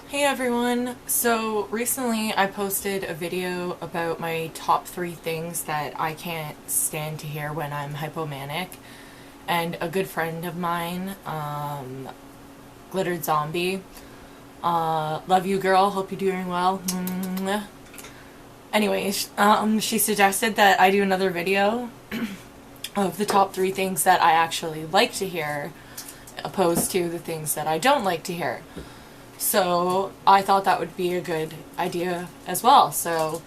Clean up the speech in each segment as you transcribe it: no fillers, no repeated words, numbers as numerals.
Hey everyone! So recently I posted a video about my top 3 things that I can't stand to hear when I'm hypomanic, and a good friend of mine, Glittered Zombie, love you girl, hope you're doing well. Anyways, she suggested that I do another video of the top 3 things that I actually like to hear, opposed to the things that I don't like to hear. So I thought that would be a good idea as well. So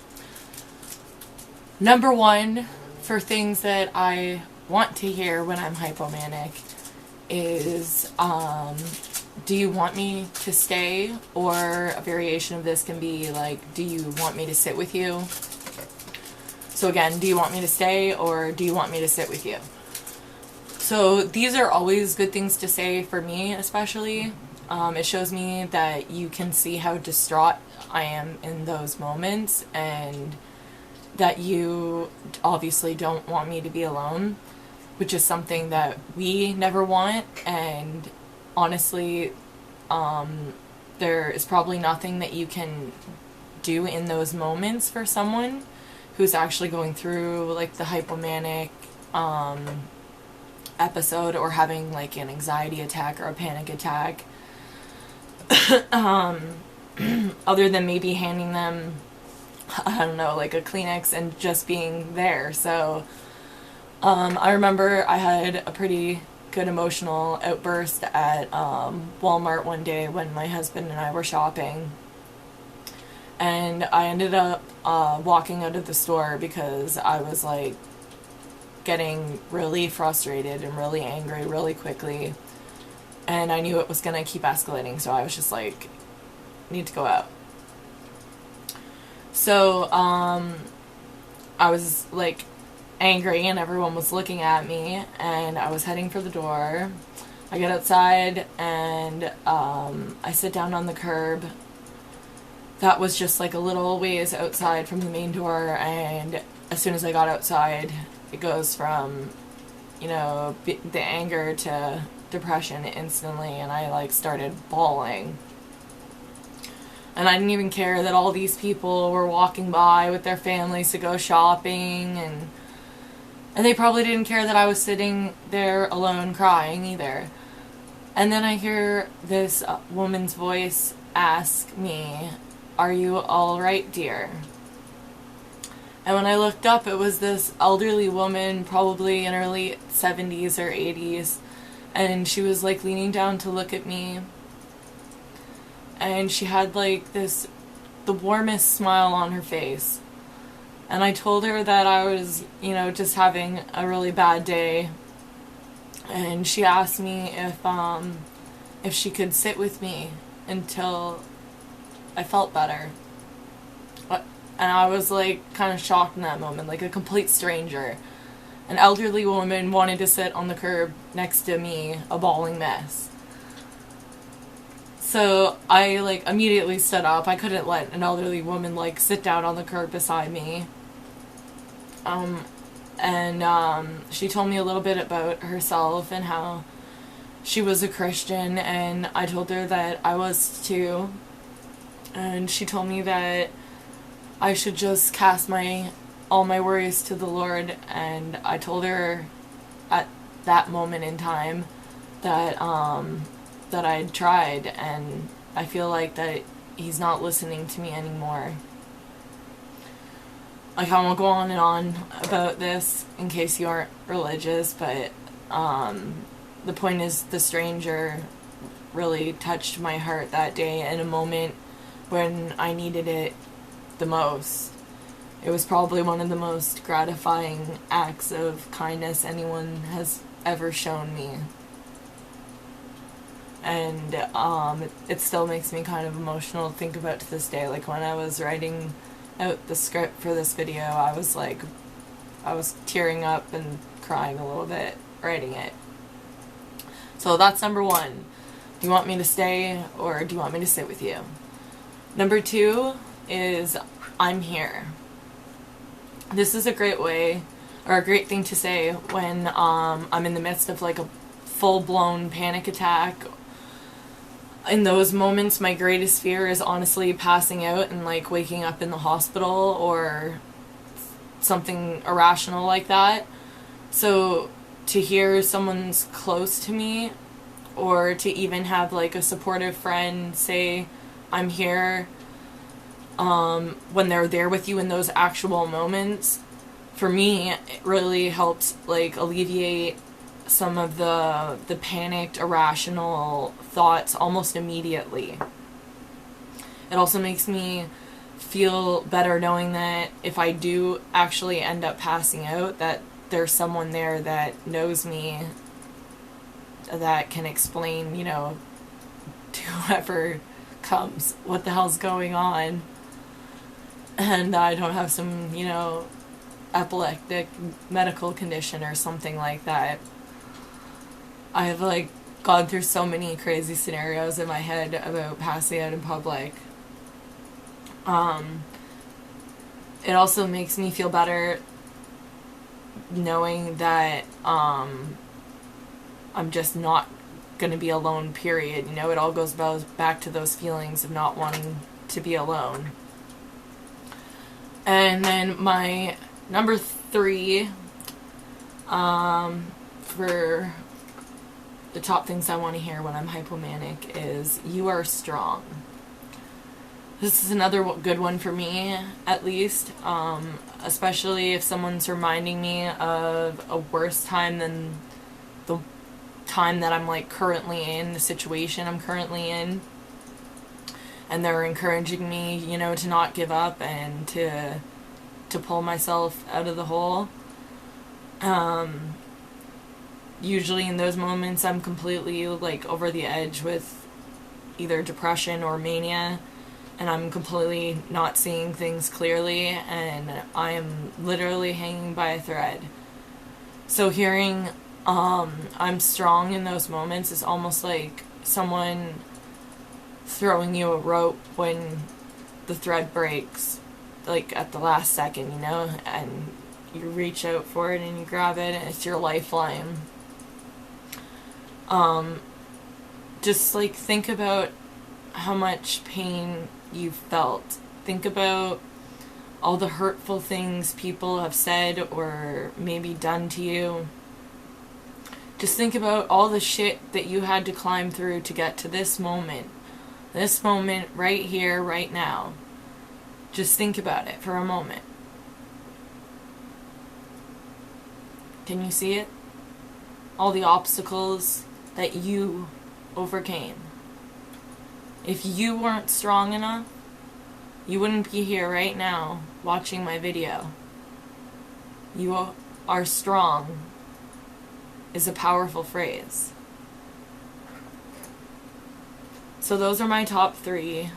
number 1 for things that I want to hear when I'm hypomanic is, do you want me to stay? Or a variation of this can be like, do you want me to sit with you? So again, do you want me to stay or do you want me to sit with you? So these are always good things to say for me, especially. It shows me that you can see how distraught I am in those moments and that you obviously don't want me to be alone, which is something that we never want. And honestly, there is probably nothing that you can do in those moments for someone who's actually going through like the hypomanic episode or having like an anxiety attack or a panic attack. Other than maybe handing them, I don't know, like a Kleenex and just being there. So I remember I had a pretty good emotional outburst at Walmart one day when my husband and I were shopping, and I ended up walking out of the store because I was like getting really frustrated and really angry really quickly. And I knew it was going to keep escalating, so I was just like, need to go out. So, I was like angry and everyone was looking at me and I was heading for the door. I get outside and I sit down on the curb. That was just like a little ways outside from the main door, and as soon as I got outside, it goes from, you know, the anger to depression instantly, and I like started bawling. And I didn't even care that all these people were walking by with their families to go shopping, and they probably didn't care that I was sitting there alone crying either. And then I hear this woman's voice ask me, "Are you all right, dear?" And when I looked up, it was this elderly woman, probably in her late 70s or 80s, and she was like leaning down to look at me, and she had like the warmest smile on her face. And I told her that I was, you know, just having a really bad day, and she asked me if she could sit with me until I felt better. And I was like kind of shocked in that moment, like a complete stranger. An elderly woman wanted to sit on the curb next to me, a bawling mess. So I like immediately stood up. I couldn't let an elderly woman like sit down on the curb beside me. She told me a little bit about herself and how she was a Christian, and I told her that I was too. And she told me that I should just cast all my worries to the Lord, and I told her at that moment in time that that I'd tried, and I feel like that He's not listening to me anymore. Like, I won't go on and on about this in case you aren't religious, but the point is, the stranger really touched my heart that day in a moment when I needed it the most. It was probably one of the most gratifying acts of kindness anyone has ever shown me. And it still makes me kind of emotional to think about to this day. Like, when I was writing out the script for this video, I was tearing up and crying a little bit writing it. So that's number 1. Do you want me to stay or do you want me to sit with you? Number 2 is, I'm here. This is a great way, or a great thing to say when I'm in the midst of like a full-blown panic attack In those moments, my greatest fear is honestly passing out and like waking up in the hospital or something irrational like that. So to hear someone's close to me, or to even have like a supportive friend say, I'm here, when they're there with you in those actual moments, for me, it really helps like alleviate some of the panicked, irrational thoughts almost immediately. It also makes me feel better knowing that if I do actually end up passing out, that there's someone there that knows me, that can explain, to whoever comes what the hell's going on, and I don't have some, epileptic medical condition or something like that. I've like gone through so many crazy scenarios in my head about passing out in public. It also makes me feel better knowing that I'm just not going to be alone, period. It all goes back to those feelings of not wanting to be alone. And then my number 3, for the top things I want to hear when I'm hypomanic is, you are strong. This is another good one for me, at least, especially if someone's reminding me of a worse time than the time that I'm like currently in, the situation I'm currently in, and they're encouraging me, to not give up and to pull myself out of the hole. Usually in those moments I'm completely like over the edge with either depression or mania, and I'm completely not seeing things clearly, and I am literally hanging by a thread. So hearing I'm strong in those moments is almost like someone throwing you a rope when the thread breaks, like at the last second, and you reach out for it and you grab it and it's your lifeline. Just like think about how much pain you've felt. Think about all the hurtful things people have said or maybe done to you. Just think about all the shit that you had to climb through to get to this moment. This moment right here, right now. Just think about it for a moment. Can you see it? All the obstacles that you overcame. If you weren't strong enough, you wouldn't be here right now watching my video. You are strong is a powerful phrase. So those are my top 3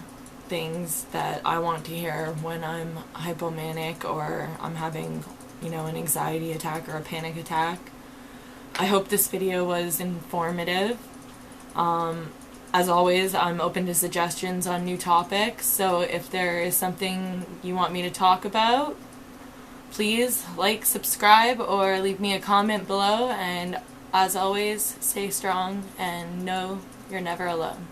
things that I want to hear when I'm hypomanic or I'm having, an anxiety attack or a panic attack. I hope this video was informative. As always, I'm open to suggestions on new topics, so if there is something you want me to talk about, please like, subscribe, or leave me a comment below, and as always, stay strong and know you're never alone.